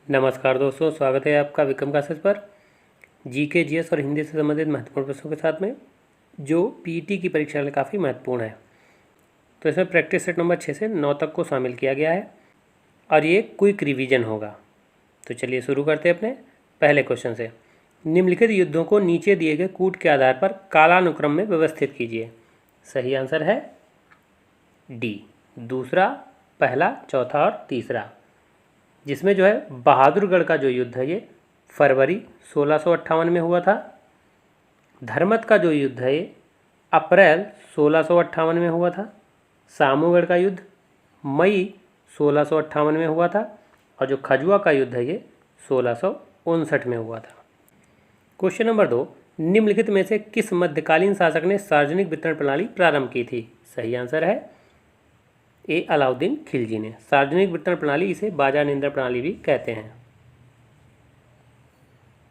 नमस्कार दोस्तों, स्वागत है आपका विक्रम क्लासेस पर। जीके, जीएस और हिंदी से संबंधित महत्वपूर्ण प्रश्नों के साथ में जो पीटी की परीक्षा के लिए काफ़ी महत्वपूर्ण है। तो इसमें प्रैक्टिस सेट नंबर 6 से 9 तक को शामिल किया गया है और ये क्विक रिवीजन होगा। तो चलिए शुरू करते हैं अपने पहले क्वेश्चन से। निम्नलिखित युद्धों को नीचे दिए गए कूट के आधार पर कालानुक्रम में व्यवस्थित कीजिए। सही आंसर है डी, दूसरा, पहला, चौथा और तीसरा। जिसमें जो है बहादुरगढ़ का जो युद्ध है ये फरवरी 1658 में हुआ था। धर्मत का जो युद्ध है ये अप्रैल 1658 में हुआ था। सामूगढ़ का युद्ध मई 1658 में हुआ था और जो खजुआ का युद्ध है ये 1659 में हुआ था। क्वेश्चन नंबर 2, निम्नलिखित में से किस मध्यकालीन शासक ने सार्वजनिक वितरण प्रणाली प्रारंभ की थी। सही आंसर है ए, अलाउद्दीन खिलजी ने। सार्वजनिक वितरण प्रणाली, इसे बाजार नियंत्रण प्रणाली भी कहते हैं।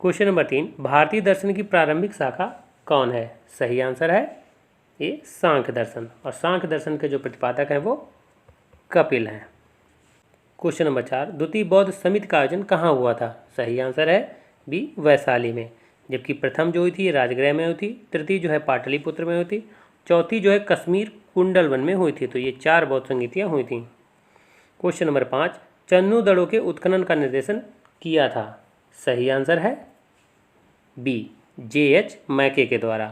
क्वेश्चन नंबर 3, भारतीय दर्शन की प्रारंभिक शाखा कौन है। सही आंसर है ए, सांख्य दर्शन। और सांख्य दर्शन के जो प्रतिपादक हैं वो कपिल हैं। क्वेश्चन नंबर 4, द्वितीय बौद्ध समिति का आयोजन कहाँ हुआ था। सही आंसर है बी, वैशाली में। जबकि प्रथम जो हुई थी राजगृह में हुई थी, तृतीय जो है पाटलिपुत्र में हुई थी, चौथी जो है कश्मीर कुंडलवन में हुई थी। तो ये 4 बौद्ध संगीतियाँ हुई थी। क्वेश्चन नंबर 5, चन्नू दड़ों के उत्खनन का निर्देशन किया था। सही आंसर है बी, जे.एच. मैके के द्वारा।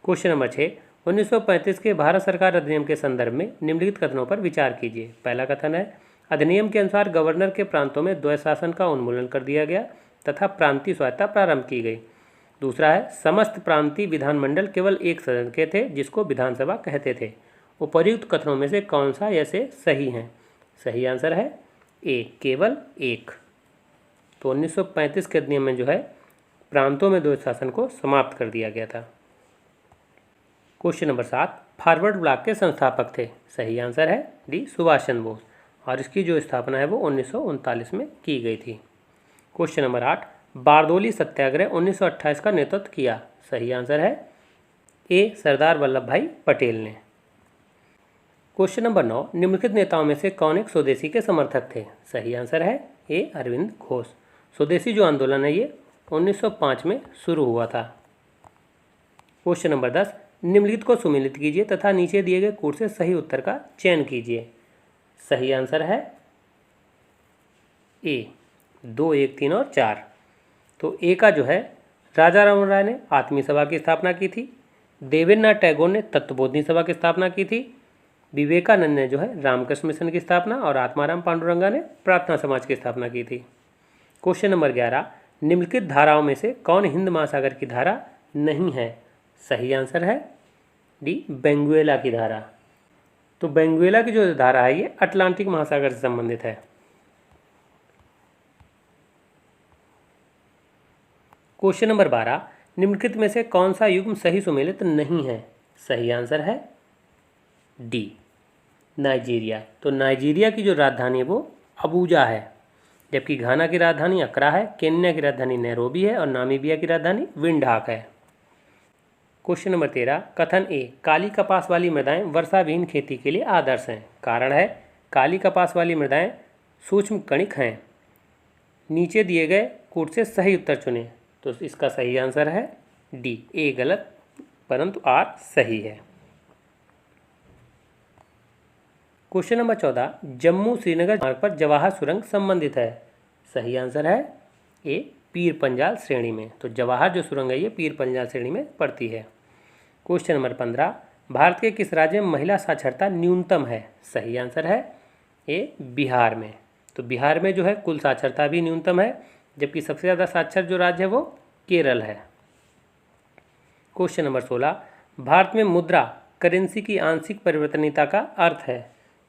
क्वेश्चन नंबर 6, 1935 के भारत सरकार अधिनियम के संदर्भ में निम्नलिखित कथनों पर विचार कीजिए। पहला कथन है, अधिनियम के अनुसार गवर्नर के प्रांतों में द्वैध शासन का उन्मूलन कर दिया गया तथा प्रांतीय स्वायत्तता प्रारंभ की गई। दूसरा है, समस्त प्रांतीय विधानमंडल केवल एक सदन के थे जिसको विधानसभा कहते थे। उपर्युक्त कथनों में से कौन सा ऐसे सही हैं। सही आंसर है ए, केवल एक। तो 1935 के अधिनियम में जो है प्रांतों में द्वैध शासन को समाप्त कर दिया गया था। क्वेश्चन नंबर 7, फॉरवर्ड ब्लॉक के संस्थापक थे। सही आंसर है डी, सुभाष चंद्र बोस। और इसकी जो स्थापना है वो 1939 में की गई थी। क्वेश्चन नंबर 8, बारदोली सत्याग्रह 1928 का नेतृत्व किया। सही आंसर है ए, सरदार वल्लभ भाई पटेल ने। क्वेश्चन नंबर 9, निम्नलिखित नेताओं में से कौन एक स्वदेशी के समर्थक थे। सही आंसर है ए, अरविंद घोष। स्वदेशी जो आंदोलन है ये 1905 में शुरू हुआ था। क्वेश्चन नंबर 10, निम्नलिखित को सुमेलित कीजिए तथा नीचे दिए गए कूट से सही उत्तर का चयन कीजिए। सही आंसर है ए, 2, 1, 3 और 4। तो ए का जो है, राजा राममोहन राय ने आत्मीय सभा की स्थापना की थी। देवेंद्रनाथ टैगोर ने तत्वबोधिनी सभा की स्थापना की थी। विवेकानंद ने जो है रामकृष्ण मिशन की स्थापना और आत्माराम पांडुरंगा ने प्रार्थना समाज की स्थापना की थी। क्वेश्चन नंबर 11, निम्नलिखित धाराओं में से कौन हिंद महासागर की धारा नहीं है। सही आंसर है डी, बेंगुएला की धारा। तो बेंगुएला की जो धारा है ये अटलांटिक महासागर से संबंधित है। क्वेश्चन नंबर 12, निम्नलिखित में से कौन सा युग्म सही सुमेलित नहीं है। सही आंसर है डी, नाइजीरिया। तो नाइजीरिया की जो राजधानी है वो अबूजा है, जबकि घाना की राजधानी अक्रा है, केन्या की राजधानी नैरोबी है और नामीबिया की राजधानी विंडहाक है। क्वेश्चन नंबर 13, कथन ए, काली कपास वाली मृदाएं वर्षाविहीन खेती के लिए आदर्श हैं। कारण है, काली कपास वाली मृदाएं सूक्ष्म कणिक हैं। नीचे दिए गए कूट से सही उत्तर चुनें। तो इसका सही आंसर है डी, ए गलत परंतु आर सही है। क्वेश्चन नंबर 14, जम्मू श्रीनगर मार्ग पर जवाहर सुरंग संबंधित है। सही आंसर है ए, पीर पंजाल श्रेणी में। तो जवाहर जो सुरंग है ये पीर पंजाल श्रेणी में पड़ती है। क्वेश्चन नंबर 15, भारत के किस राज्य में महिला साक्षरता न्यूनतम है। सही आंसर है ए, बिहार में। तो बिहार में जो है कुल साक्षरता भी न्यूनतम है, जबकि सबसे ज़्यादा साक्षर जो राज्य है वो केरल है। क्वेश्चन नंबर 16, भारत में मुद्रा करेंसी की आंशिक परिवर्तनीयता का अर्थ है।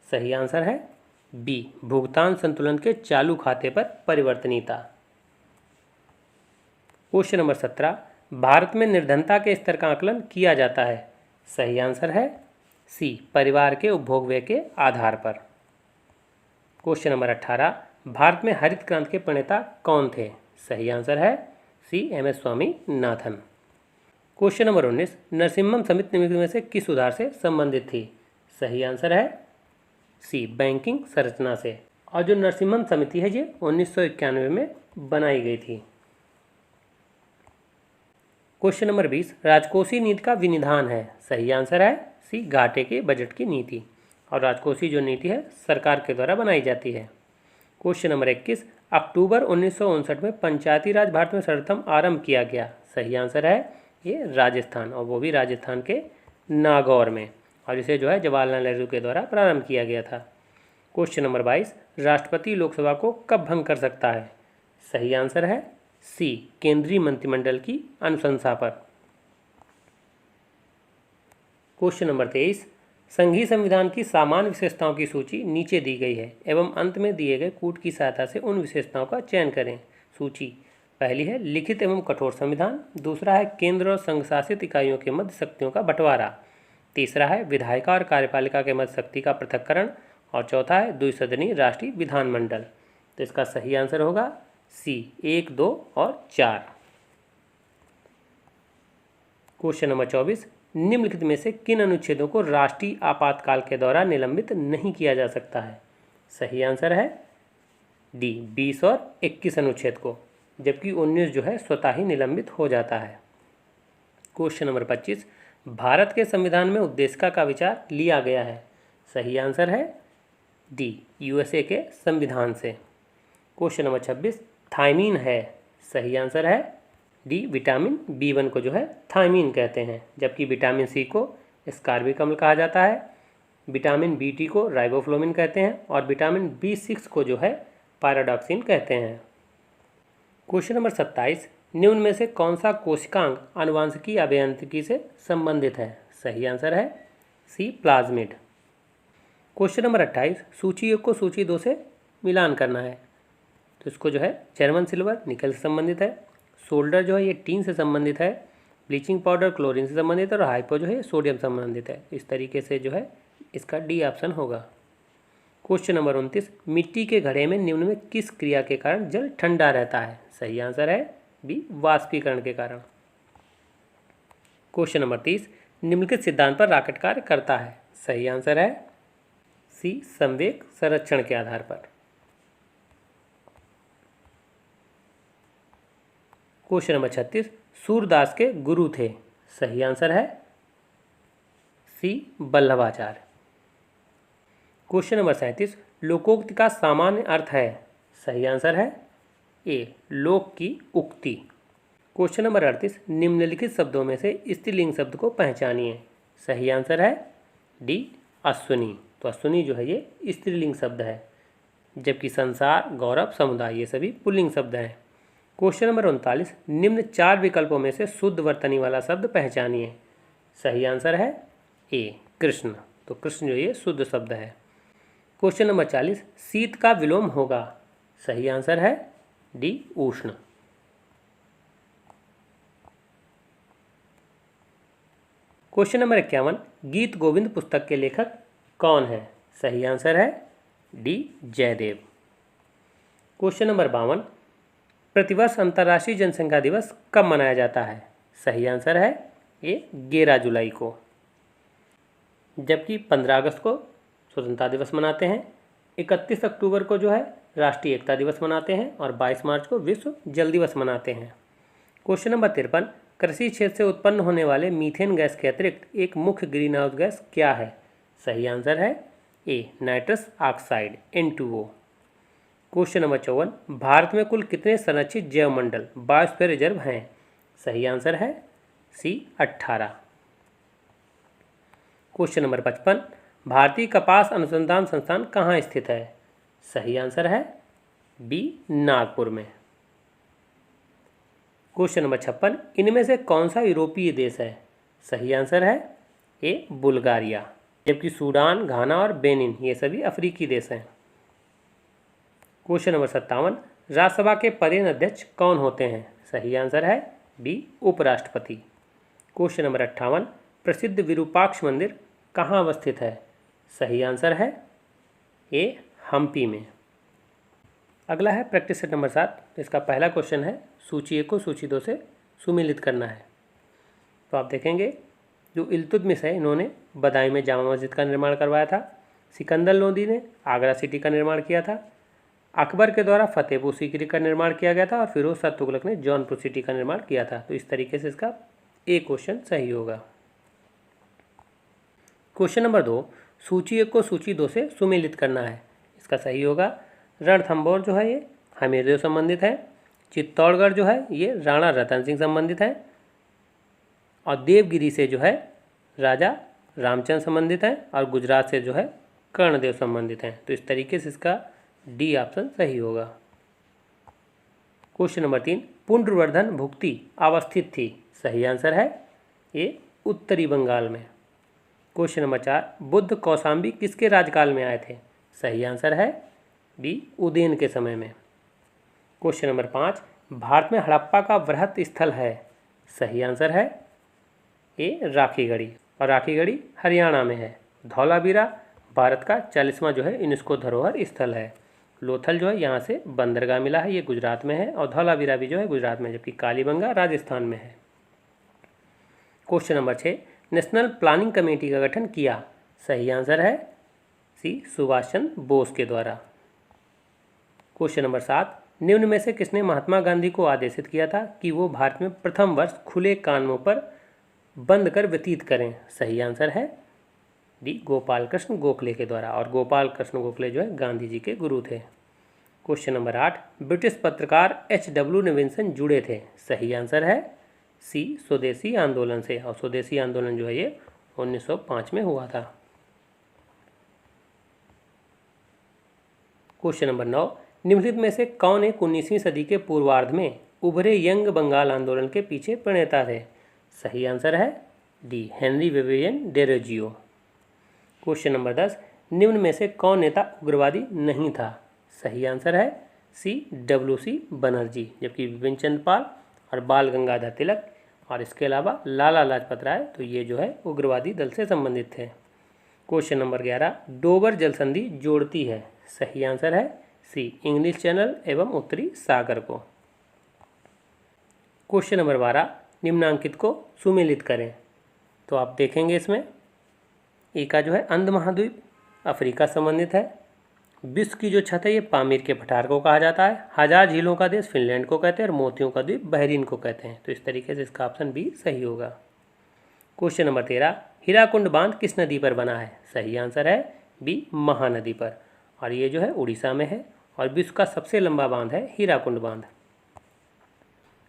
सही आंसर है बी, भुगतान संतुलन के चालू खाते पर परिवर्तनीयता। क्वेश्चन नंबर 17, भारत में निर्धनता के स्तर का आकलन किया जाता है। सही आंसर है सी, परिवार के उपभोग व्यय के आधार पर। क्वेश्चन नंबर 18, भारत में हरित क्रांति के प्रणेता कौन थे। सही आंसर है C, MS. Swaminathan. Question number 19, Narasimham समिति निम्नलिखित में से किस सुधार से संबंधित थी। सही आंसर है सी, बैंकिंग संरचना से। और जो नरसिम्हन समिति है ये 1991 में बनाई गई थी। क्वेश्चन नंबर 20, राजकोषीय नीति का विनिधान है। सही आंसर है सी, घाटे के बजट की नीति। और राजकोषीय जो नीति है सरकार के द्वारा बनाई जाती है। क्वेश्चन नंबर 21, अक्टूबर 1959 में पंचायती राज भारत में सर्वप्रथम आरंभ किया गया। सही आंसर है ये राजस्थान, और वो भी राजस्थान के नागौर में, और इसे जो है जवाहरलाल नेहरू के द्वारा प्रारंभ किया गया था। क्वेश्चन नंबर 22, राष्ट्रपति लोकसभा को कब भंग कर सकता है। सही आंसर है सी, केंद्रीय मंत्रिमंडल की अनुशंसा पर। क्वेश्चन नंबर 23, संघीय संविधान की सामान्य विशेषताओं की सूची नीचे दी गई है एवं अंत में दिए गए कूट की सहायता से उन विशेषताओं का चयन करें। सूची पहली है लिखित एवं कठोर संविधान, दूसरा है केंद्र और संघ शासित इकाइयों के मध्य शक्तियों का बंटवारा, तीसरा है विधायिका और कार्यपालिका के मध्य शक्ति का पृथक्करण, और चौथा है द्विसदनीय राष्ट्रीय विधानमंडल। तो इसका सही आंसर होगा सी, 1, 2 और 4। क्वेश्चन नंबर 24, निम्नलिखित में से किन अनुच्छेदों को राष्ट्रीय आपातकाल के दौरान निलंबित नहीं किया जा सकता है। सही आंसर है डी, 20 और 21 अनुच्छेद को, जबकि 19 जो है स्वतः ही निलंबित हो जाता है। क्वेश्चन नंबर 25, भारत के संविधान में उद्देशिका का विचार लिया गया है। सही आंसर है डी, यूएसए के संविधान से। क्वेश्चन नंबर 26, थायमीन है। सही आंसर है डी, विटामिन B1 को जो है थायमीन कहते हैं, जबकि विटामिन सी को स्कारबिक अम्ल कहा जाता है, विटामिन B2 को राइबोफ्लोविन कहते हैं, और विटामिन B6 को जो है पायरोडॉक्सिन कहते हैं। क्वेश्चन नंबर 27, निम्न में से कौन सा कोशिकांग आनुवांशिकी अभियांत्रिकी से संबंधित है। सही आंसर है सी, प्लाज्मिड। क्वेश्चन नंबर 28, सूची 1 को सूची 2 से मिलान करना है। तो इसको जो है जर्मन सिल्वर निकल से संबंधित है, सोल्डर जो है ये टीन से संबंधित है, ब्लीचिंग पाउडर क्लोरीन से संबंधित है, और हाइपो जो है सोडियम संबंधित है। इस तरीके से जो है इसका डी ऑप्शन होगा। क्वेश्चन नंबर 29, मिट्टी के घड़े में निम्न में किस क्रिया के कारण जल ठंडा रहता है। सही आंसर है बी, वाष्पीकरण के कारण। क्वेश्चन नंबर 30, निम्नलिखित सिद्धांत पर रॉकेट कार्य करता है। सही आंसर है सी, संवेग संरक्षण के आधार पर। क्वेश्चन नंबर 36, सूरदास के गुरु थे। सही आंसर है सी, वल्लभाचार्य। क्वेश्चन नंबर 37, लोकोक्ति का सामान्य अर्थ है। सही आंसर है ए, लोक की उक्ति। क्वेश्चन नंबर 38, निम्नलिखित शब्दों में से स्त्रीलिंग शब्द को पहचानिए। सही आंसर है डी, अश्विनी। तो अश्विनी जो है ये स्त्रीलिंग शब्द है, जबकि संसार, गौरव, समुदाय ये सभी पुल्लिंग शब्द हैं। क्वेश्चन नंबर 39, निम्न 4 विकल्पों में से शुद्ध वर्तनी वाला शब्द पहचानिए। सही आंसर है ए, कृष्ण। तो कृष्ण जो ये शुद्ध शब्द है। क्वेश्चन नंबर 40, शीत का विलोम होगा। सही आंसर है डी, उष्ण। क्वेश्चन नंबर 51, गीत गोविंद पुस्तक के लेखक कौन है। सही आंसर है डी, जयदेव। क्वेश्चन नंबर 52, प्रतिवर्ष अंतर्राष्ट्रीय जनसंख्या दिवस कब मनाया जाता है। सही आंसर है ए, 11 जुलाई को, जबकि 15 अगस्त को स्वतंत्रता दिवस मनाते हैं, 31 अक्टूबर को जो है राष्ट्रीय एकता दिवस मनाते हैं, और 22 मार्च को विश्व जल दिवस मनाते हैं। क्वेश्चन नंबर 53, कृषि क्षेत्र से उत्पन्न होने वाले मीथेन गैस के अतिरिक्त एक मुख्य ग्रीन हाउस गैस क्या है। सही आंसर है A, nitrous oxide, N2O। Question number 54, Bharat में कुल कितने संरक्षित जैवमंडल बायोस्फीयर रिजर्व हैं। सही आंसर है सी, 18। क्वेश्चन नंबर 55, भारतीय कपास अनुसंधान संस्थान कहाँ स्थित है। सही आंसर है बी, नागपुर में। क्वेश्चन नंबर 56, इनमें से कौन सा यूरोपीय देश है। सही आंसर है ए, बुल्गारिया, जबकि सूडान, घाना और बेनिन ये सभी अफ्रीकी देश हैं। क्वेश्चन नंबर 57, राज्यसभा के पदेन अध्यक्ष कौन होते हैं। सही आंसर है बी, उपराष्ट्रपति। क्वेश्चन नंबर 58, प्रसिद्ध विरूपाक्ष मंदिर कहाँ अवस्थित है। सही आंसर है ए, हम्पी में। अगला है प्रैक्टिस सेट नंबर 7। इसका पहला क्वेश्चन है सूची 1 को सूची 2 से सुमेलित करना है। तो आप देखेंगे जो इल्तुतमिश है इन्होंने बदायूं में जामा मस्जिद का निर्माण करवाया था, सिकंदर लोदी ने आगरा सिटी का निर्माण किया था, अकबर के द्वारा फतेहपुर सीकरी का निर्माण किया गया था और फिरोज शाह तुगलक ने जौनपुर सिटी का निर्माण किया था। तो इस तरीके से इसका ए क्वेश्चन सही होगा। क्वेश्चन नंबर 2, सूची 1 को सूची 2 से सुमेलित करना है। इसका सही होगा रणथंभौर जो है ये हमीरदेव संबंधित है, चित्तौड़गढ़ जो है ये राणा रतन सिंह संबंधित है, और देवगिरी से जो है राजा रामचंद्र संबंधित हैं, और गुजरात से जो है कर्णदेव संबंधित हैं। तो इस तरीके से इसका डी ऑप्शन सही होगा। क्वेश्चन नंबर 3, पुंड्रवर्धन भुक्ति अवस्थित थी। सही आंसर है ए उत्तरी बंगाल में। क्वेश्चन नंबर 4, बुद्ध कौशाम्बी किसके राजकाल में आए थे। सही आंसर है बी उदयन के समय में। क्वेश्चन नंबर 5, भारत में हड़प्पा का वृहत स्थल है। सही आंसर है ए राखीगढ़ी, और राखीगढ़ी हरियाणा में है। धौलावीरा भारत का 40वां जो है यूनेस्को धरोहर स्थल है। लोथल जो है यहाँ से बंदरगाह मिला है, ये गुजरात में है, और धौलावीरा भी जो है गुजरात में, जबकि कालीबंगा राजस्थान में है। Question number 6, national planning committee का गठन किया। सही आंसर है सी सुभाष चंद्र बोस के द्वारा। क्वेश्चन नंबर 7, निम्न में से किसने महात्मा गांधी को आदेशित किया था कि वो भारत में प्रथम वर्ष खुले कानूनों पर बंद कर व्यतीत करें। सही आंसर है डी गोपाल कृष्ण गोखले के द्वारा, और गोपाल कृष्ण गोखले जो है गांधी जी के गुरु थे। क्वेश्चन नंबर 8, ब्रिटिश पत्रकार H.W. नेविल्सन जुड़े थे। सही आंसर है सी स्वदेशी आंदोलन से, और स्वदेशी आंदोलन जो है ये 1905 में हुआ था। क्वेश्चन नंबर 9, निम्नलिखित में से कौन एक 19वीं सदी के पूर्वार्ध में उभरे यंग बंगाल आंदोलन के पीछे प्रणेता थे। सही आंसर है D Henry Vivian Derozio. Question number 10, निम्न में से कौन नेता उग्रवादी नहीं था। सही आंसर है सी WC बनर्जी, जबकि बिपिन चंद्र पाल और बाल गंगाधर तिलक और इसके अलावा लाला लाजपत राय तो ये जो है उग्रवादी दल से संबंधित थे। क्वेश्चन नंबर 11, डोबर जल संधि जोड़ती है। सही आंसर है सी इंग्लिश चैनल एवं उत्तरी सागर को। क्वेश्चन नंबर 12, निम्नांकित को सुमेलित करें। तो आप देखेंगे इसमें ए का जो है अंध महाद्वीप अफ्रीका संबंधित है, विश्व की जो छत है ये पामीर के पठार को कहा जाता है, हजार झीलों का देश फिनलैंड को कहते हैं, और मोतियों का द्वीप बहरीन को कहते हैं। तो इस तरीके से इसका ऑप्शन बी सही होगा। क्वेश्चन नंबर 13, हीराकुंड बांध किस नदी पर बना है। सही आंसर है बी महानदी पर, और ये जो है उड़ीसा में है, और विश्व का सबसे लंबा बांध है हीराकुंड बांध।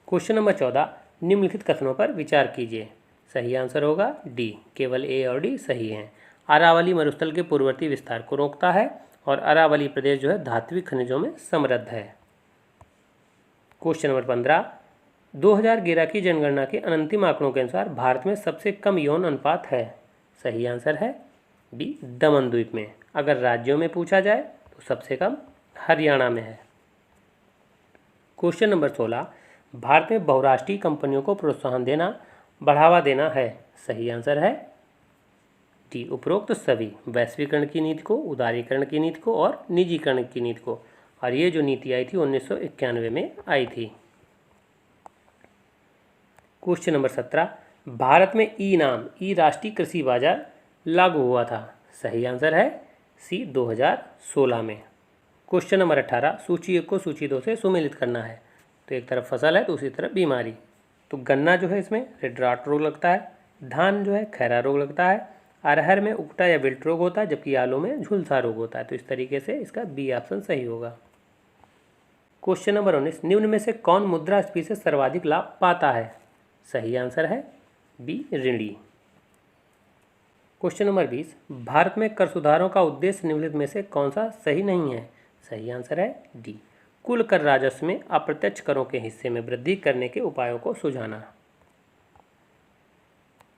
क्वेश्चन नंबर 14, निम्नलिखित कथनों पर विचार कीजिए। सही आंसर होगा डी, केवल ए और डी सही हैं। अरावली मरुस्थल के पूर्ववर्ती विस्तार को रोकता है, और अरावली प्रदेश जो है धात्विक खनिजों में समृद्ध है। क्वेश्चन नंबर 15, 2011 की जनगणना के अंतिम आंकड़ों के अनुसार भारत में सबसे कम यौन अनुपात है। सही आंसर है बी दमन द्वीप में। अगर राज्यों में पूछा जाए तो सबसे कम हरियाणा में है। क्वेश्चन नंबर 16, भारत में बहुराष्ट्रीय कंपनियों को प्रोत्साहन देना बढ़ावा देना है। सही आंसर है डी उपरोक्त सभी, वैश्वीकरण की नीति को, उदारीकरण की नीति को और निजीकरण की नीति को, और ये जो नीति आई थी 1991 में आई थी। क्वेश्चन नंबर 17, भारत में ई राष्ट्रीय कृषि बाजार लागू हुआ था। सही आंसर है सी 2016 में। क्वेश्चन नंबर 18, सूची 1 को सूची 2 से सुमेलित करना है। तो एक तरफ फसल है, दूसरी तरफ बीमारी। तो गन्ना जो है इसमें रेड रोग लगता है, धान जो है खैरा रोग लगता है, अरहर में उकटा या विल्ट रोग होता है, जबकि आलू में झुलसा रोग होता है। तो इस तरीके से इसका बी ऑप्शन सही होगा। क्वेश्चन नंबर 19, निम्न में से कौन मुद्रास्फीति से सर्वाधिक लाभ पाता है। सही आंसर है बी ऋणी। क्वेश्चन नंबर 20, भारत में कर सुधारों का उद्देश्य निम्नलिखित में से कौन सा सही नहीं है। सही आंसर है डी कुल कर राजस्व में अप्रत्यक्ष करों के हिस्से में वृद्धि करने के उपायों को सुझाना।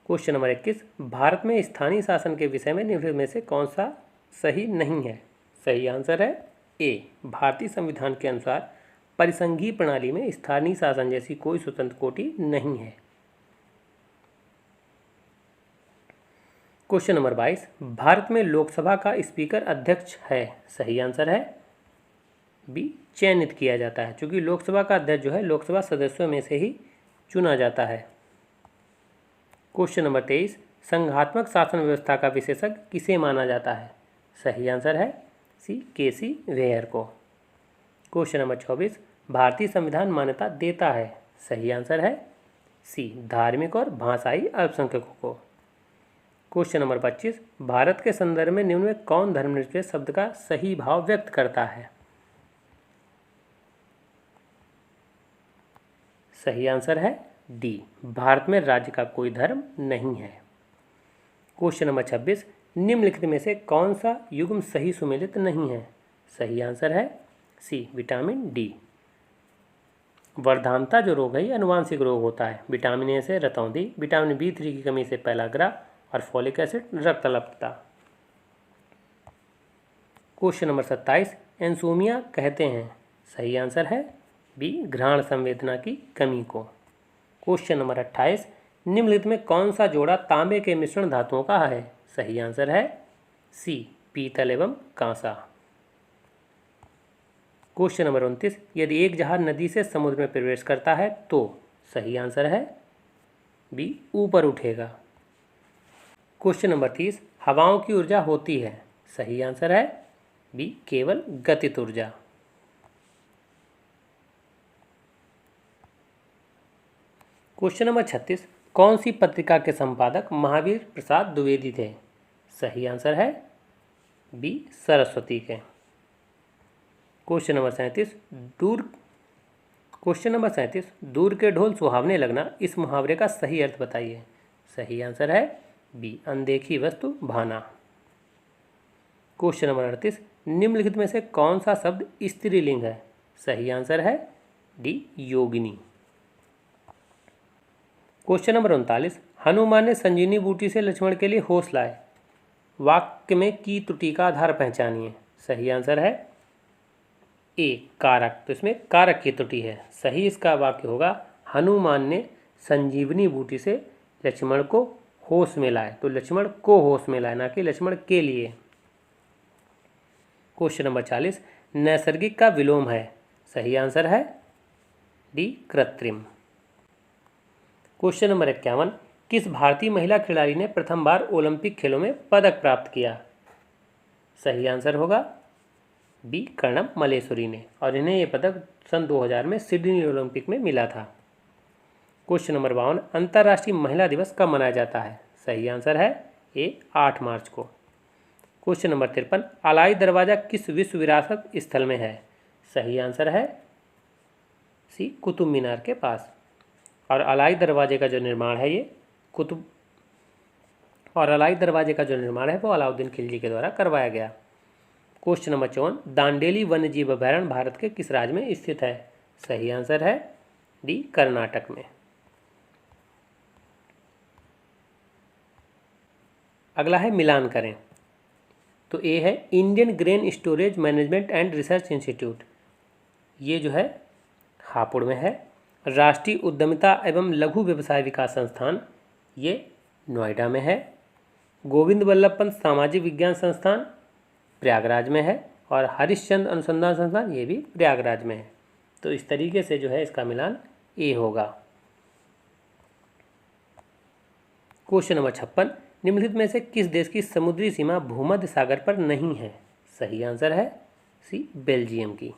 क्वेश्चन नंबर 21, भारत में स्थानीय शासन के विषय में निम्नलिखित में से कौन सा सही नहीं है। सही आंसर है ए, भारतीय संविधान के अनुसार परिसंघीय प्रणाली में स्थानीय शासन जैसी कोई स्वतंत्र कोटि नहीं है। क्वेश्चन नंबर 22, भारत में लोकसभा का स्पीकर अध्यक्ष है। सही आंसर है बी, चयनित किया जाता है, क्योंकि लोकसभा का अध्यक्ष जो है लोकसभा सदस्यों में से ही चुना जाता है। क्वेश्चन नंबर 23, संघात्मक शासन व्यवस्था का विशेषज्ञ किसे माना जाता है। सही आंसर है सी KC वेयर को। क्वेश्चन नंबर 24, भारतीय संविधान मान्यता देता है। सही आंसर है सी, धार्मिक और भाषाई अल्पसंख्यकों को। क्वेश्चन नंबर 25, भारत के संदर्भ में निम्न में कौन धर्मनिरपेक्ष शब्द का सही भाव व्यक्त करता है। सही आंसर है डी, भारत में राज्य का कोई धर्म नहीं है। क्वेश्चन नंबर 26, निम्नलिखित में से कौन सा युग्म सही सुमेलित नहीं है। सही आंसर है सी, विटामिन डी। वर्धानता जो रोग है ये अनुवांशिक रोग होता है। विटामिन ए से रतौंधी, विटामिन B3 की कमी से पैलाग्रा और फॉलिक एसिड रक्त अल्पता। क्वेश्चन नंबर 27, एंसोमिया कहते हैं। सही आंसर है बी, घ्राण संवेदना की कमी को। क्वेश्चन नंबर 28, निम्नलिखित में कौन सा जोड़ा तांबे के मिश्रण धातुओं का है। सही आंसर है सी, पीतल एवं कांसा। क्वेश्चन नंबर 29, यदि एक जहाज नदी से समुद्र में प्रवेश करता है तो। सही आंसर है बी, ऊपर उठेगा। क्वेश्चन नंबर 30, हवाओं की ऊर्जा होती है। सही आंसर है बी, केवल गतित ऊर्जा। क्वेश्चन नंबर 36, कौन सी पत्रिका के संपादक महावीर प्रसाद द्विवेदी थे। सही आंसर है बी, सरस्वती के। क्वेश्चन नंबर 37, दूर के ढोल सुहावने लगना, इस मुहावरे का सही अर्थ बताइए। सही आंसर है बी, अनदेखी वस्तु भाना। क्वेश्चन नंबर 38, निम्नलिखित में से कौन सा शब्द स्त्रीलिंग है। सही आंसर है डी, योगिनी। क्वेश्चन नंबर 39, हनुमान ने संजीवनी बूटी से लक्ष्मण के लिए होश लाए, वाक्य में की त्रुटि का आधार पहचानिए। सही आंसर है ए, कारक। तो इसमें कारक की त्रुटि है। सही इसका वाक्य होगा, हनुमान ने संजीवनी बूटी से लक्ष्मण को होश में लाए। तो लक्ष्मण को होश में लाए, ना कि लक्ष्मण के लिए। क्वेश्चन नंबर 40, नैसर्गिक का विलोम है। सही आंसर है डी, कृत्रिम। क्वेश्चन नंबर 51, किस भारतीय महिला खिलाड़ी ने प्रथम बार ओलंपिक खेलों में पदक प्राप्त किया। सही आंसर होगा बी, कर्णम मलेश्वरी ने, और इन्हें यह पदक सन 2000 में सिडनी ओलंपिक में मिला था। क्वेश्चन नंबर 52, अंतर्राष्ट्रीय महिला दिवस कब मनाया जाता है। सही आंसर है ए, 8 मार्च को। क्वेश्चन नंबर 53, अलाई दरवाज़ा किस विश्व विरासत स्थल में है। सही आंसर है सी, कुतुब मीनार के पास। और अलाई दरवाजे का जो निर्माण है वो अलाउद्दीन खिलजी के द्वारा करवाया गया। क्वेश्चन नंबर 54, दांडेली वन्यजीव अभयारण्य भारत के किस राज्य में स्थित है। सही आंसर है डी, कर्नाटक में। अगला है मिलान करें। तो ए है Indian grain storage management and research institute, ये जो है हापुड़ में है। राष्ट्रीय उद्यमिता एवं लघु व्यवसाय विकास संस्थान, ये नोएडा में है। गोविंद वल्लभ पंत सामाजिक विज्ञान संस्थान प्रयागराज में है। और हरिश्चंद्र अनुसंधान संस्थान, ये भी प्रयागराज में है। तो इस तरीके से जो है इसका मिलान ए होगा। क्वेश्चन नंबर 56, निम्नलिखित में से किस देश की समुद्री सीमा भूमध्य सागर पर नहीं है। सही आंसर है सी, बेल्जियम की।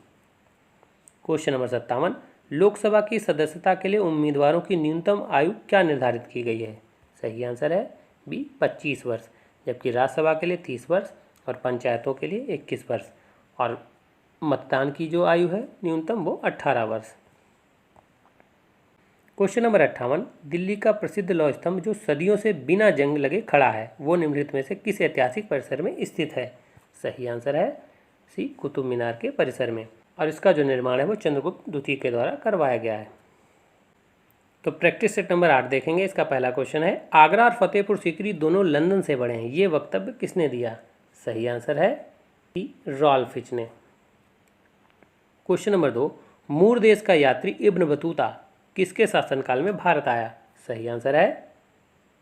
क्वेश्चन नंबर 57, लोकसभा की सदस्यता के लिए उम्मीदवारों की न्यूनतम आयु क्या निर्धारित की गई है। सही आंसर है बी, 25 वर्ष, जबकि राज्यसभा के लिए 30 वर्ष और पंचायतों के लिए 21 वर्ष। और मतदान की जो आयु है न्यूनतम वो 18 वर्ष। क्वेश्चन नंबर 58, दिल्ली का प्रसिद्ध लौह स्तंभ जो सदियों से बिना जंग लगे खड़ा है, वो निम्नलिखित में से किस ऐतिहासिक परिसर में स्थित है। सही आंसर है सी, कुतुब मीनार के परिसर में। और इसका जो निर्माण है वो चंद्रगुप्त द्वितीय के द्वारा करवाया गया है। तो प्रैक्टिस सेट नंबर 8 देखेंगे। इसका पहला क्वेश्चन है, आगरा और फतेहपुर सीकरी दोनों लंदन से बड़े हैं, ये वक्तव्य किसने दिया। सही आंसर है सी, रॉल्फ फिच ने। क्वेश्चन नंबर 2, मूर देश का यात्री इब्न बतूता किसके शासनकाल में भारत आया। सही आंसर है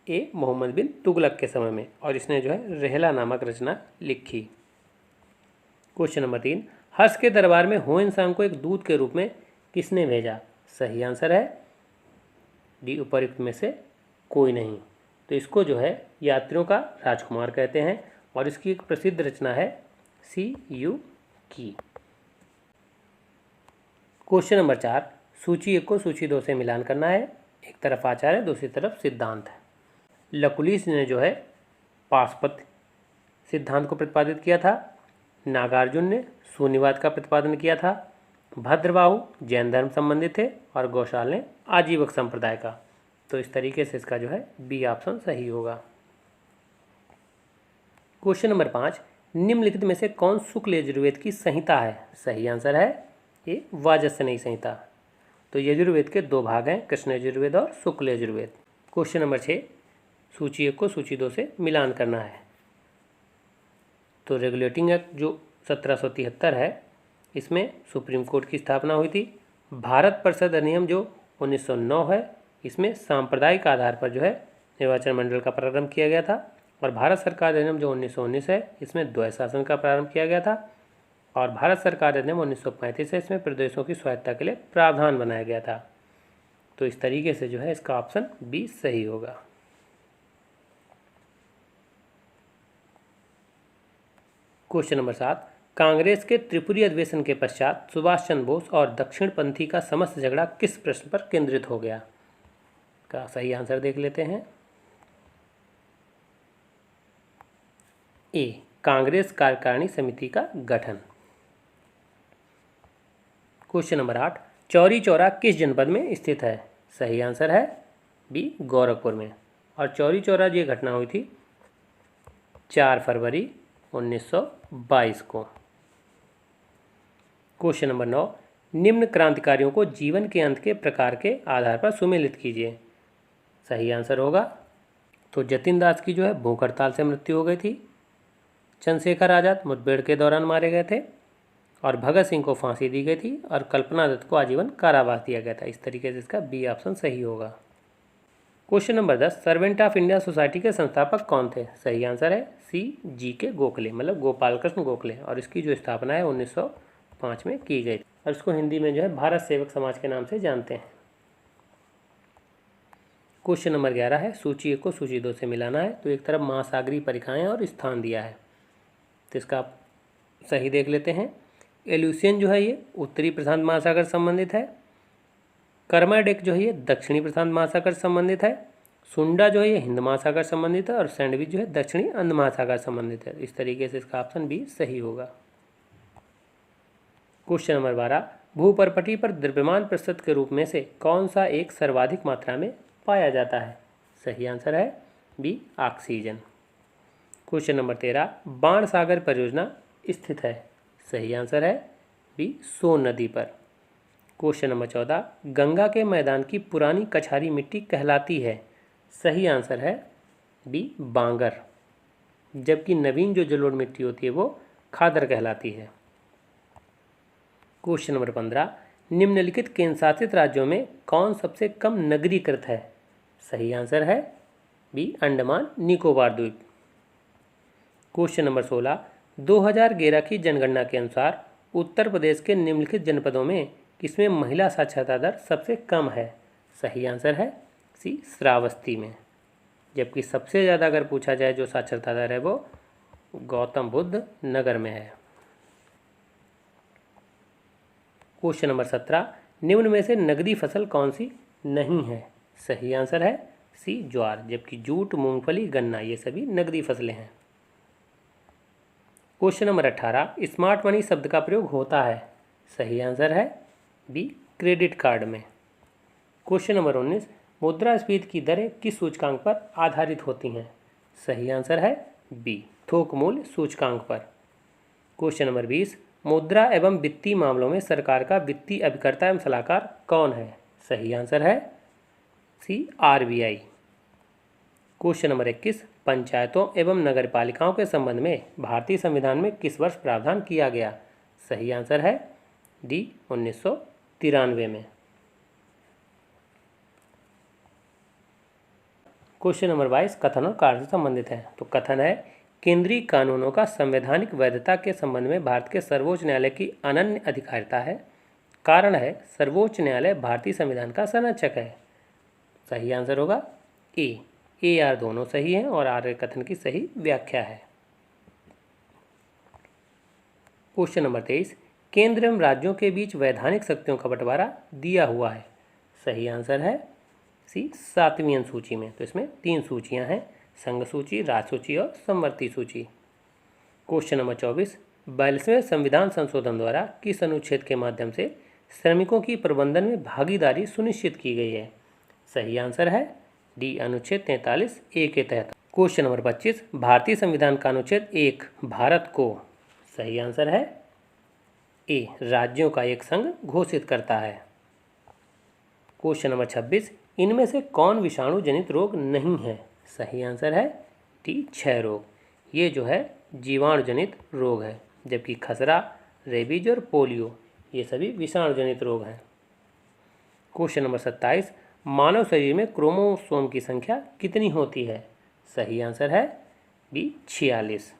ए, मोहम्मद बिन तुगलक के समय में, और इसने जो है रेहला नामक रचना लिखी। क्वेश्चन नंबर 3, हर्ष के दरबार में होएनसांग को एक दूत के रूप में किसने भेजा। सही आंसर है डी, उपरोक्त में से कोई नहीं। तो इसको जो है यात्रियों का राजकुमार कहते हैं, और इसकी एक प्रसिद्ध रचना है सी यू की। क्वेश्चन नंबर 4, सूची 1 को सूची 2 से मिलान करना है। एक तरफ आचार है, दूसरी तरफ सिद्धांत है। लकुलिस ने जो है पाशुपत सिद्धांत को प्रतिपादित किया था, नागार्जुन ने शून्यवाद का प्रतिपादन किया था, भद्रबाहु जैन धर्म संबंधित थे और घोषाल ने आजीवक संप्रदाय का। तो इस तरीके से इसका जो है बी ऑप्शन सही होगा। क्वेश्चन नंबर 5, निम्नलिखित में से कौन शुक्ल यजुर्वेद की संहिता है? सही आंसर है ये वाजस्नेयी संहिता। तो यजुर्वेद के 2 भाग हैं, कृष्ण यजुर्वेद और शुक्ल यजुर्वेद। क्वेश्चन नंबर 6, सूची 1 को सूची 2 से मिलान करना है। तो रेगुलेटिंग एक्ट जो 1773 है, इसमें सुप्रीम कोर्ट की स्थापना हुई थी। भारत परिषद अधिनियम जो 1909 है, इसमें सांप्रदायिक आधार पर जो है निर्वाचन मंडल का प्रारंभ किया गया था। और भारत सरकार अधिनियम जो 1919 है, इसमें द्वैध शासन का प्रारंभ किया गया था। और भारत सरकार अधिनियम 1935 है, इसमें प्रदेशों की स्वायत्तता के लिए प्रावधान बनाया गया था। तो इस तरीके से जो है इसका ऑप्शन बी सही होगा। क्वेश्चन नंबर 7, कांग्रेस के त्रिपुरी अधिवेशन के पश्चात सुभाष चंद्र बोस और दक्षिणपंथी का समस्त झगड़ा किस प्रश्न पर केंद्रित हो गया? का सही आंसर देख लेते हैं। ए, कांग्रेस कार्यकारिणी समिति का गठन। क्वेश्चन नंबर 8, चौरी चौरा किस जनपद में स्थित है? सही आंसर है बी, गोरखपुर में। और चौरी चौरा ये घटना हुई थी 4 फरवरी 1922 को। क्वेश्चन नंबर 9, निम्न क्रांतिकारियों को जीवन के अंत के प्रकार के आधार पर सुमेलित कीजिए। सही आंसर होगा। तो जतिन दास की जो है भूख हड़ताल से मृत्यु हो गई थी, चंद्रशेखर आज़ाद मुठभेड़ के दौरान मारे गए थे, और भगत सिंह को फांसी दी गई थी, और कल्पना दत्त को आजीवन कारावास दिया गया था। इस तरीके से इसका बी ऑप्शन सही होगा। Question number 10, servant of India society के संस्थापक कौन थे? सही आंसर है सी, जी.के. गोखले, मतलब गोपाल कृष्ण गोखले। और इसकी जो स्थापना है 1905 में की गई, और इसको हिंदी में जो है भारत सेवक समाज के नाम से जानते हैं। क्वेश्चन नंबर 11 है, सूची 1 को सूची 2 से मिलाना है। तो एक तरफ महासागरीय परिखाएँ और स्थान दिया है, तो इसका आप सही देख लेते हैं। एल्यूसियन जो है ये उत्तरी प्रशांत महासागर संबंधित है। कर्माडेक जो है ये दक्षिणी प्रशांत महासागर संबंधित है। सुंडा जो है ये हिंद महासागर संबंधित है। और सैंडविच जो है दक्षिणी अंध महासागर संबंधित है। इस तरीके से इसका ऑप्शन बी सही होगा। क्वेश्चन नंबर 12, भूपर्पटी पर द्रव्यमान प्रतिशत के रूप में से कौन सा एक सर्वाधिक मात्रा में पाया जाता है? सही आंसर है बी, ऑक्सीजन। क्वेश्चन नंबर 13, बाण सागर परियोजना स्थित है। सही आंसर है बी, सोन नदी पर। क्वेश्चन नंबर 14, गंगा के मैदान की पुरानी कछारी मिट्टी कहलाती है। सही आंसर है बी, बांगर। जबकि नवीन जो जलोढ़ मिट्टी होती है वो खादर कहलाती है। क्वेश्चन नंबर 15, निम्नलिखित केंद्र शासित राज्यों में कौन सबसे कम नगरीकृत है? सही आंसर है बी, अंडमान निकोबार द्वीप। क्वेश्चन नंबर 16, 2011 की जनगणना के अनुसार उत्तर प्रदेश के निम्नलिखित जनपदों में किसमें महिला साक्षरता दर सबसे कम है? सही आंसर है सी, श्रावस्ती में। जबकि सबसे ज़्यादा अगर पूछा जाए जो साक्षरता दर है वो गौतम बुद्ध नगर में है। क्वेश्चन नंबर 17, निम्न में से नगदी फसल कौन सी नहीं है? सही आंसर है सी, ज्वार। जबकि जूट, मूंगफली, गन्ना ये सभी नगदी फसलें हैं। क्वेश्चन नंबर 18, स्मार्ट मनी शब्द का प्रयोग होता है। सही आंसर है बी, क्रेडिट कार्ड में। क्वेश्चन नंबर 19, मुद्रास्फीति की दरें किस सूचकांक पर आधारित होती हैं? सही आंसर है बी, थोक मूल्य सूचकांक पर। क्वेश्चन नंबर 20, मुद्रा एवं वित्तीय मामलों में सरकार का वित्तीय अभिकर्ता एवं सलाहकार कौन है? सही आंसर है सी, RBI। क्वेश्चन नंबर 21, पंचायतों एवं नगरपालिकाओं के संबंध में भारतीय संविधान में किस वर्ष प्रावधान किया गया? सही आंसर है डी, 1993 में। क्वेश्चन नंबर 22, कथन और कार्य से संबंधित है। तो कथन है, केंद्रीय कानूनों का संवैधानिक वैधता के संबंध में भारत के सर्वोच्च न्यायालय की अनन्य अधिकारिता है। कारण है, सर्वोच्च न्यायालय भारतीय संविधान का संरक्षक है। सही आंसर होगा ए आर दोनों सही हैं और आर कथन की सही व्याख्या है। क्वेश्चन नंबर 23, केंद्र एवं राज्यों के बीच वैधानिक शक्तियों का बंटवारा दिया हुआ है। सही आंसर है सी 7वीं अनुसूची में। तो इसमें 3 सूचियां हैं, संघ सूची, राज सूची और समवर्ती सूची। क्वेश्चन नंबर 24, 42वें संविधान संशोधन द्वारा किस अनुच्छेद के माध्यम से श्रमिकों की प्रबंधन में भागीदारी सुनिश्चित की गई है? सही आंसर है डी अनुच्छेद 43A के तहत। क्वेश्चन नंबर 25, भारतीय संविधान का अनुच्छेद 1 भारत को, सही आंसर है ए राज्यों का एक संघ घोषित करता है। क्वेश्चन नंबर 26, इनमें से कौन विषाणु जनित रोग नहीं है? सही आंसर है डी क्षय रोग। ये जो है जीवाणु जनित रोग है, जबकि खसरा, रेबीज और पोलियो ये सभी विषाणु जनित रोग हैं। क्वेश्चन नंबर 27, मानव शरीर में क्रोमोसोम की संख्या कितनी होती है? सही आंसर है बी 46।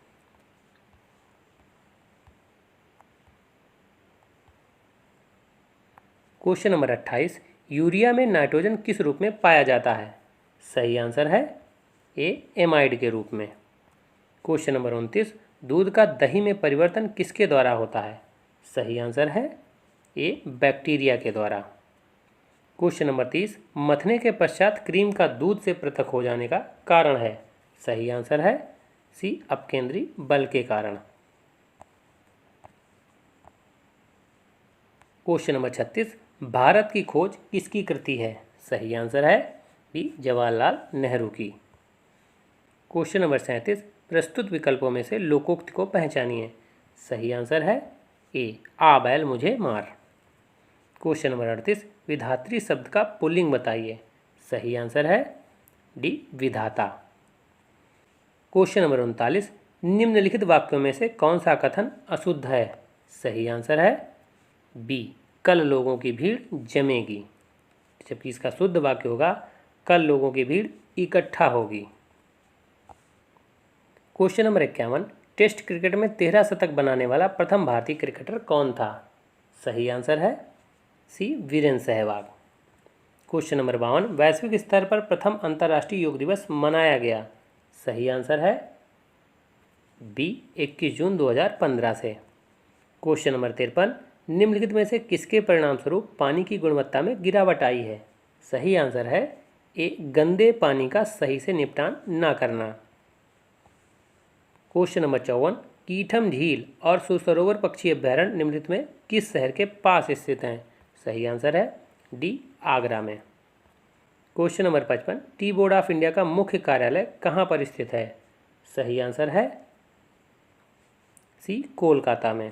क्वेश्चन नंबर 28, यूरिया में नाइट्रोजन किस रूप में पाया जाता है? सही आंसर है ए एमाइड के रूप में। क्वेश्चन नंबर 29, दूध का दही में परिवर्तन किसके द्वारा होता है? सही आंसर है ए बैक्टीरिया के द्वारा। क्वेश्चन नंबर 30, मथने के पश्चात क्रीम का दूध से पृथक हो जाने का कारण है? सही आंसर है सी अपकेंद्री बल के कारण। क्वेश्चन नंबर 36, भारत की खोज किसकी कृति है? सही आंसर है बी जवाहरलाल नेहरू की। क्वेश्चन नंबर 37, प्रस्तुत विकल्पों में से लोकोक्ति को पहचानिए। सही आंसर है ए आ बैल मुझे मार। क्वेश्चन नंबर 38, विधात्री शब्द का पुल्लिंग बताइए। सही आंसर है डी विधाता। क्वेश्चन नंबर 39, निम्नलिखित वाक्यों में से कौन सा कथन अशुद्ध है? सही आंसर है बी कल लोगों की भीड़ जमेगी, जबकि इसका शुद्ध वाक्य होगा कल लोगों की भीड़ इकट्ठा होगी। क्वेश्चन नंबर 51, टेस्ट क्रिकेट में 13 शतक बनाने वाला प्रथम भारतीय क्रिकेटर कौन था? सही आंसर है सी वीरेंद्र सहवाग। क्वेश्चन नंबर 52, वैश्विक स्तर पर प्रथम अंतर्राष्ट्रीय योग दिवस मनाया गया। सही आंसर है बी 21 जून 2015 से। क्वेश्चन नंबर 53, निम्नलिखित में से किसके परिणाम स्वरूप पानी की गुणवत्ता में गिरावट आई है? सही आंसर है ए गंदे पानी का सही से निपटान न करना। क्वेश्चन नंबर 54, कीठम झील और सुसरोवर पक्षी अभ्यारण्य निम्नलिखित में किस शहर के पास स्थित हैं? सही आंसर है डी आगरा में। Question number 55, tea board of India का मुख्य कार्यालय कहाँ पर स्थित है? सही आंसर है सी कोलकाता में।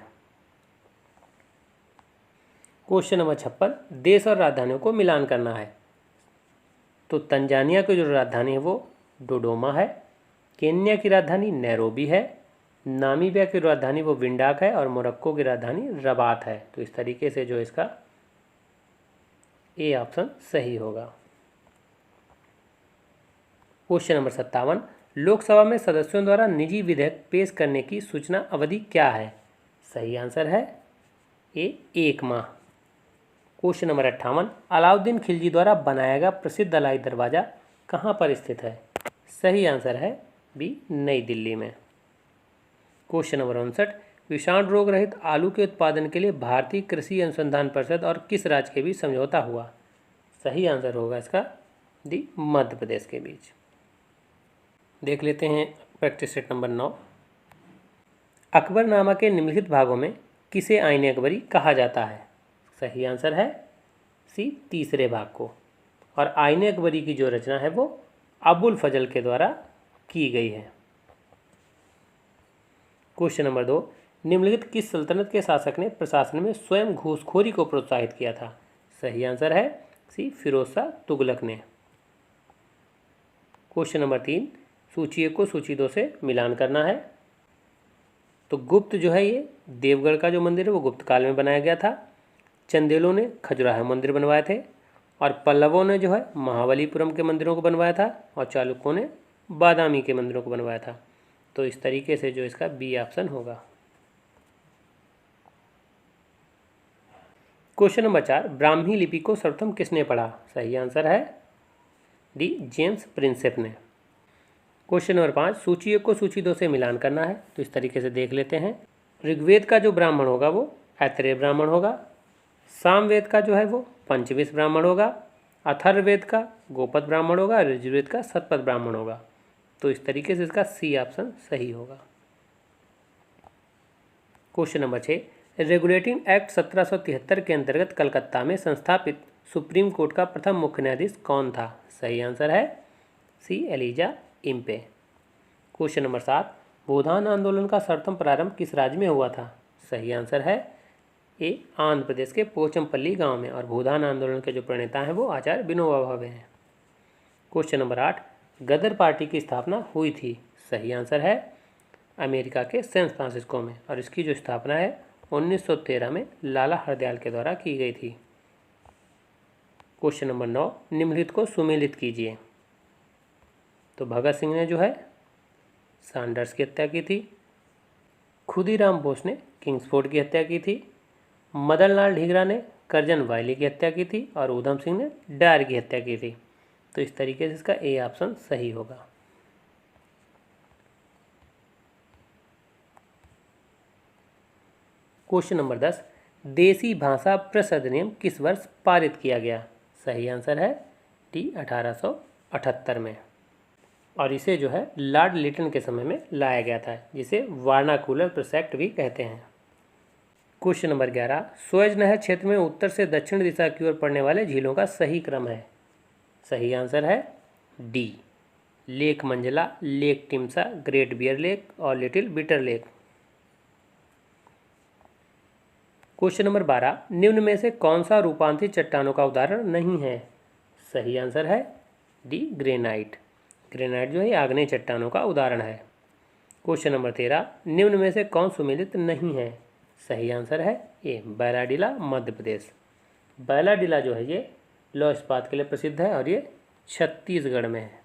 क्वेश्चन नंबर 56, देश और राजधानियों को मिलान करना है। तो तंजानिया की जो राजधानी है वो डोडोमा है, केन्या की राजधानी नैरोबी है, नामीबिया की राजधानी वो विंडाक है और मोरक्को की राजधानी रबात है। तो इस तरीके से जो इसका ए ऑप्शन सही होगा। क्वेश्चन नंबर 57, लोकसभा में सदस्यों द्वारा निजी विधेयक पेश करने की सूचना अवधि क्या है? सही आंसर है ए 1 माह। क्वेश्चन नंबर 58, अलाउद्दीन खिलजी द्वारा बनाया गया प्रसिद्ध अलाई दरवाज़ा कहाँ पर स्थित है? सही आंसर है बी नई दिल्ली में। क्वेश्चन नंबर 59, विषाणु रोग रहित आलू के उत्पादन के लिए भारतीय कृषि अनुसंधान परिषद और किस राज्य के बीच समझौता हुआ? सही आंसर होगा इसका डी मध्य प्रदेश के बीच। देख लेते हैं प्रैक्टिस सेट नंबर 9। अकबरनामा के निम्नलिखित भागों में किसे आईन अकबरी कहा जाता है? सही आंसर है सी तीसरे भाग को। और आईन अकबरी की जो रचना है वो अबुल फजल के द्वारा की गई है। क्वेश्चन नंबर 2, निम्नलिखित किस सल्तनत के शासक ने प्रशासन में स्वयं घूसखोरी को प्रोत्साहित किया था? सही आंसर है सी फिरोज शाह तुगलक ने। क्वेश्चन नंबर 3, सूची 1 को सूची 2 से मिलान करना है। तो गुप्त जो है ये देवगढ़ का जो मंदिर है वो गुप्त काल में बनाया गया था। चंदेलों ने खजुराहो मंदिर बनवाए थे और पल्लवों ने जो है महाबलीपुरम के मंदिरों को बनवाया था और चालुक्यों ने बादामी के मंदिरों को बनवाया था। तो इस तरीके से जो इसका बी ऑप्शन होगा। क्वेश्चन नंबर 4, ब्राह्मी लिपि को सर्वप्रथम किसने पढ़ा? सही आंसर है डी जेम्स प्रिंसेप ने। क्वेश्चन नंबर 5, सूची 1 को सूची 2 से मिलान करना है। तो इस तरीके से देख लेते हैं। ऋग्वेद का जो ब्राह्मण होगा वो ऐतरेय ब्राह्मण होगा। सामवेद का जो है वो पंचविश ब्राह्मण होगा। अथर्ववेद का गोपद ब्राह्मण होगा। ऋजुवेद का शतपथ ब्राह्मण होगा। तो इस तरीके से इसका सी ऑप्शन सही होगा। क्वेश्चन नंबर 6, रेगुलेटिंग एक्ट 1773 के अंतर्गत कलकत्ता में संस्थापित सुप्रीम कोर्ट का प्रथम मुख्य न्यायाधीश कौन था? सही आंसर है सी एलिजा इम्पे। क्वेश्चन नंबर 7, भूदान आंदोलन का सर्वप्रथम प्रारंभ किस राज्य में हुआ था? सही आंसर है ए आंध्र प्रदेश के पोचमपल्ली गांव में। और भूदान आंदोलन के जो प्रणेता हैं वो आचार्य विनोबा भावे हैं। क्वेश्चन नंबर 8, गदर पार्टी की स्थापना हुई थी? सही आंसर है अमेरिका के सैन फ्रांसिस्को में। और इसकी जो स्थापना है 1913 में लाला हरदयाल के द्वारा की गई थी। क्वेश्चन नंबर 9, निम्नलिखित को सुमेलित कीजिए। तो भगत सिंह ने जो है सैंडर्स की हत्या की थी। खुदीराम बोस ने किंग्सफोर्ड की हत्या की थी। मदन लाल ढींगरा ने करजन वायली की हत्या की थी। और ऊधम सिंह ने डायर की हत्या की थी। तो इस तरीके से इसका ए ऑप्शन सही होगा। क्वेश्चन नंबर 10, देसी भाषा प्रस अधिनियम किस वर्ष पारित किया गया? सही आंसर है डी 1878 में। और इसे जो है लॉर्ड लिटन के समय में लाया गया था, जिसे वार्नाकुलर प्रेस एक्ट भी कहते हैं। क्वेश्चन नंबर 11, सुएज नहर क्षेत्र में उत्तर से दक्षिण दिशा की ओर पड़ने वाले झीलों का सही क्रम है? सही आंसर है D Lake Manzala, Lake Timsah, Great Bear Lake और Little Bitter Lake. Question number 12, निम्न में से कौन सा रूपांतरित चट्टानों का उदाहरण नहीं है? सही आंसर है डी ग्रेनाइट। ग्रेनाइट जो है आग्नेय चट्टानों का उदाहरण है। क्वेश्चन नंबर 13, निम्न में से कौन सुमेलित नहीं है? सही आंसर है ए बैलाडीला, मध्य प्रदेश। बैलाडीला जो है ये लौह इस्पात के लिए प्रसिद्ध है और ये छत्तीसगढ़ में है।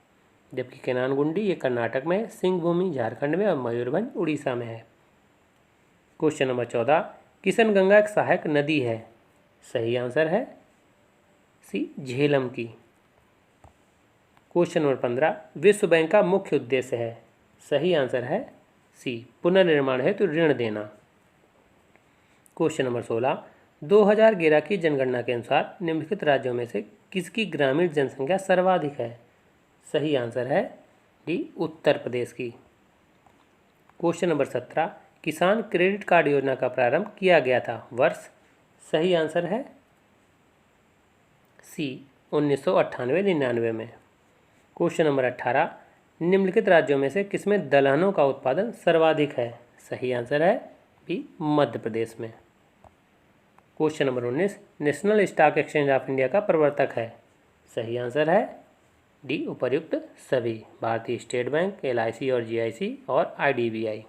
जबकि केनानगुंडी ये कर्नाटक में है, सिंहभूमि झारखंड में और मयूरभंज उड़ीसा में है। क्वेश्चन नंबर 14, किशनगंगा एक सहायक नदी है? सही आंसर है सी झेलम की। क्वेश्चन नंबर 15, विश्व बैंक का मुख्य उद्देश्य है? सही आंसर है सी पुनर्निर्माण हेतु ऋण देना। क्वेश्चन नंबर 16, 2011 की जनगणना के अनुसार निम्नलिखित राज्यों में से किसकी ग्रामीण जनसंख्या सर्वाधिक है? सही आंसर है डी उत्तर प्रदेश की। क्वेश्चन नंबर 17, किसान क्रेडिट कार्ड योजना का प्रारंभ किया गया था? वर्ष? सही आंसर है सी 1998-99 में। क्वेश्चन नंबर 18, निम्नलिखित राज्यों में से किसमें दलहनों का उत्पादन सर्वाधिक है? सही आंसर है बी मध्य प्रदेश में। Question number 19, national stock exchange of India का प्रवर्तक है? सही आंसर है डी उपर्युक्त सभी, भारतीय स्टेट बैंक, LIC और GIC और IDBI।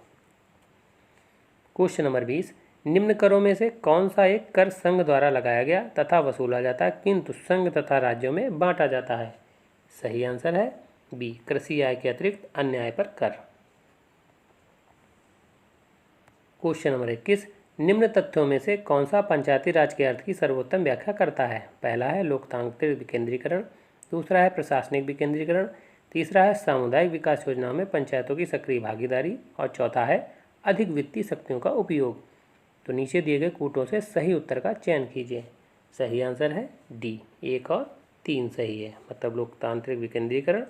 क्वेश्चन नंबर 20, निम्न करों में से कौन सा एक कर संघ द्वारा लगाया गया तथा वसूला जाता है किंतु संघ तथा राज्यों में बांटा जाता है? सही आंसर है बी कृषि आय के अतिरिक्त अन्य आय पर कर। क्वेश्चन नंबर 21, निम्न तथ्यों में से कौन सा पंचायती राज के अर्थ की सर्वोत्तम व्याख्या करता है? पहला है लोकतांत्रिक विकेंद्रीकरण, दूसरा है प्रशासनिक विकेंद्रीकरण, तीसरा है सामुदायिक विकास योजनाओं में पंचायतों की सक्रिय भागीदारी और चौथा है अधिक वित्तीय शक्तियों का उपयोग। तो नीचे दिए गए कूटों से सही उत्तर का चयन कीजिए। सही आंसर है डी 1 और 3 सही है, मतलब लोकतांत्रिक विकेंद्रीकरण,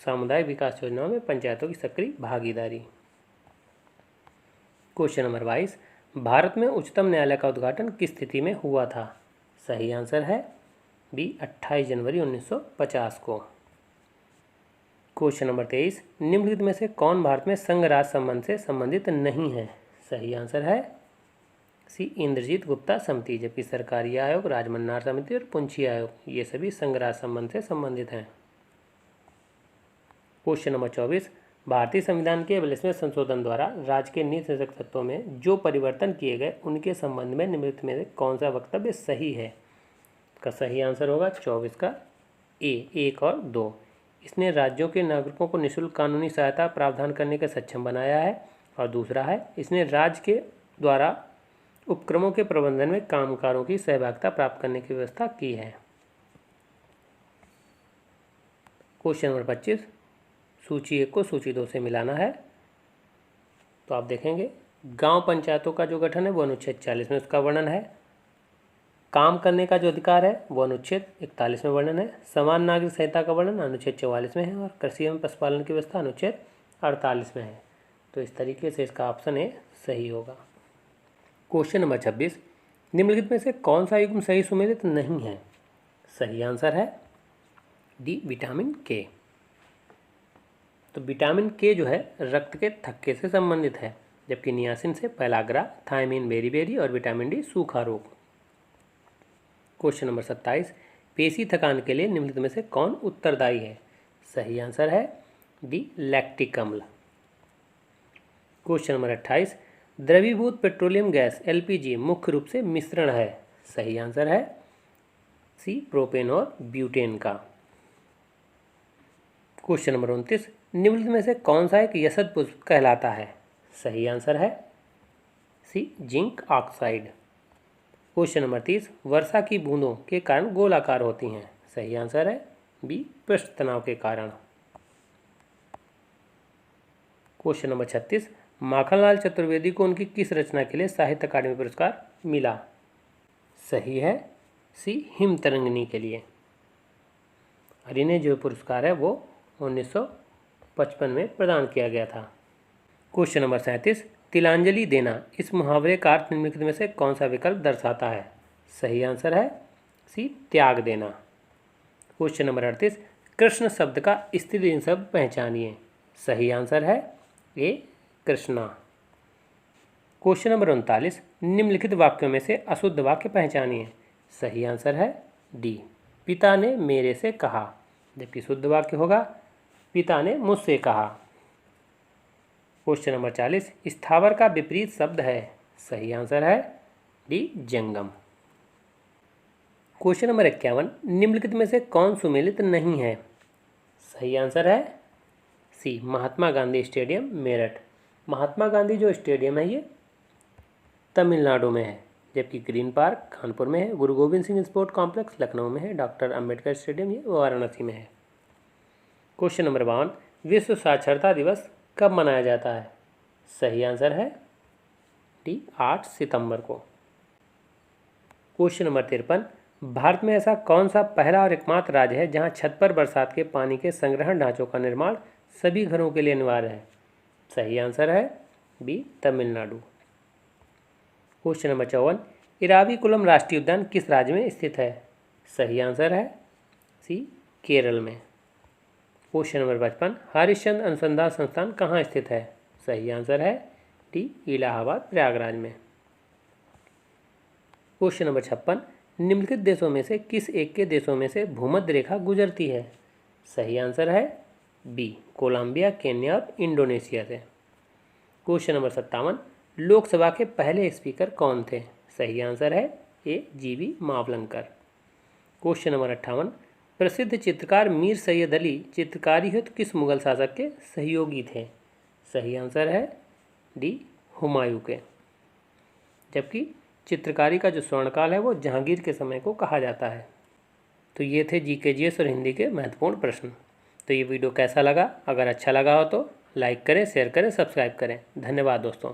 सामुदायिक विकास योजनाओं में पंचायतों की सक्रिय भागीदारी। क्वेश्चन नंबर 22, भारत में उच्चतम न्यायालय का उद्घाटन किस स्थिति में हुआ था? सही आंसर है बी 28 जनवरी 1950 को। क्वेश्चन नंबर 23, निम्नलिखित में से कौन भारत में संघ राज संबंध से संबंधित नहीं है? सही आंसर है सी इंद्रजीत गुप्ता समिति, जबकि सरकारी आयोग, राजमन्नार समिति और पुंछी आयोग ये सभी संघ राज संबंध से संबंधित हैं। क्वेश्चन नंबर 24, भारतीय संविधान के 42वें संशोधन द्वारा राज्य के नीति निर्देशक तत्वों में जो परिवर्तन किए गए उनके संबंध में निम्नलिखित में से कौन सा वक्तव्य सही है? का सही आंसर होगा 24 का ए 1 और 2। इसने राज्यों के नागरिकों को निःशुल्क कानूनी सहायता प्रावधान करने के सक्षम बनाया है। और दूसरा है इसने राज्य के द्वारा उपक्रमों के प्रबंधन में कामगारों की सहभागिता प्राप्त करने की व्यवस्था की है। क्वेश्चन नंबर 25, सूची 1 को सूची 2 से मिलाना है। तो आप देखेंगे गांव पंचायतों का जो गठन है वो अनुच्छेद 40 में उसका वर्णन है। काम करने का जो अधिकार है वो अनुच्छेद 41 में वर्णन है। समान नागरिक संहिता का वर्णन अनुच्छेद 44 में है और कृषि एवं पशुपालन की व्यवस्था अनुच्छेद 48 में है। तो इस तरीके से इसका ऑप्शन ए सही होगा। क्वेश्चन नंबर 26, निम्नलिखित में से कौन सा युग्म सही सुमेलित नहीं है? सही आंसर है डी विटामिन के। तो विटामिन के जो है रक्त के थक्के से संबंधित है, जबकि नियासिन से पेलाग्रा, थायमीन बेरी और विटामिन डी सूखा रोग। क्वेश्चन नंबर 27, पेशी थकान के लिए निम्नलिखित में से कौन उत्तरदायी है? सही आंसर है डी लैक्टिक अम्ल। क्वेश्चन नंबर 28, द्रवीभूत पेट्रोलियम गैस एलपीजी मुख्य रूप से मिश्रण है। सही आंसर है सी प्रोपेन और ब्यूटेन का। क्वेश्चन नंबर 29, निम्नलिखित में से कौन सा एक यशद पुष्प कहलाता है? सही आंसर है सी जिंक ऑक्साइड। क्वेश्चन नंबर 30, वर्षा की बूंदों के कारण गोलाकार होती हैं। सही आंसर है बी पृष्ठ तनाव के कारण। क्वेश्चन नंबर 36, माखनलाल चतुर्वेदी को उनकी किस रचना के लिए साहित्य अकादमी पुरस्कार मिला? सही है सी हिमतरंगिणी के लिए। और इन्हें जो पुरस्कार है वो 1955 में प्रदान किया गया था। क्वेश्चन नंबर 37, तिलांजलि देना इस मुहावरे का अर्थ निम्नलिखित में से कौन सा विकल्प दर्शाता है? सही आंसर है सी त्याग देना। क्वेश्चन नंबर 38, कृष्ण शब्द का स्त्रीलिंग शब्द पहचानिए। सही आंसर है ए कृष्णा। क्वेश्चन नंबर 39, निम्नलिखित वाक्यों में से अशुद्ध वाक्य पहचानिए। सही आंसर है डी पिता ने मेरे से कहा, जबकि शुद्ध वाक्य होगा पिता ने मुझसे कहा। क्वेश्चन नंबर 40, स्थावर का विपरीत शब्द है। सही आंसर है डी जंगम। क्वेश्चन नंबर 51, निम्नलिखित में से कौन सुमेलित नहीं है? सही आंसर है सी महात्मा गांधी स्टेडियम मेरठ। महात्मा गांधी जो स्टेडियम है ये तमिलनाडु में है, जबकि ग्रीन पार्क कानपुर में है, गुरु गोविंद सिंह स्पोर्ट कॉम्प्लेक्स लखनऊ में है, डॉक्टर अंबेडकर स्टेडियम ये वाराणसी में है। क्वेश्चन नंबर 52, विश्व साक्षरता दिवस कब मनाया जाता है? सही आंसर है डी 8 सितंबर को। क्वेश्चन नंबर 53, भारत में ऐसा कौन सा पहला और एकमात्र राज्य है जहां छत पर बरसात के पानी के संग्रहण ढांचों का निर्माण सभी घरों के लिए अनिवार्य है? सही आंसर है B Tamil Nadu. Question number 54, Eravikulam राष्ट्रीय उद्यान किस राज्य में स्थित है? सही आंसर है सी केरल में। क्वेश्चन नंबर 55, हरिश्चंद्र अनुसंधान संस्थान कहाँ स्थित है? सही आंसर है डी इलाहाबाद प्रयागराज में। क्वेश्चन नंबर 56, निम्नलिखित देशों में से किस एक के देशों में से भूमध्य रेखा गुजरती है? सही आंसर है बी कोलंबिया, केन्या और इंडोनेशिया से। क्वेश्चन नंबर 57, लोकसभा के पहले स्पीकर कौन थे? सही आंसर है ए जीवी मावलंकर। क्वेश्चन नंबर 58, प्रसिद्ध चित्रकार मीर सैयद अली चित्रकारी हेतु किस मुगल शासक के सहयोगी थे? सही आंसर है डी हुमायूं के। जबकि चित्रकारी का जो स्वर्णकाल है वो जहांगीर के समय को कहा जाता है। तो ये थे जीके जीएस और हिंदी के महत्वपूर्ण प्रश्न। तो ये वीडियो कैसा लगा? अगर अच्छा लगा हो तो लाइक करें, शेयर करें, सब्सक्राइब करें। धन्यवाद दोस्तों।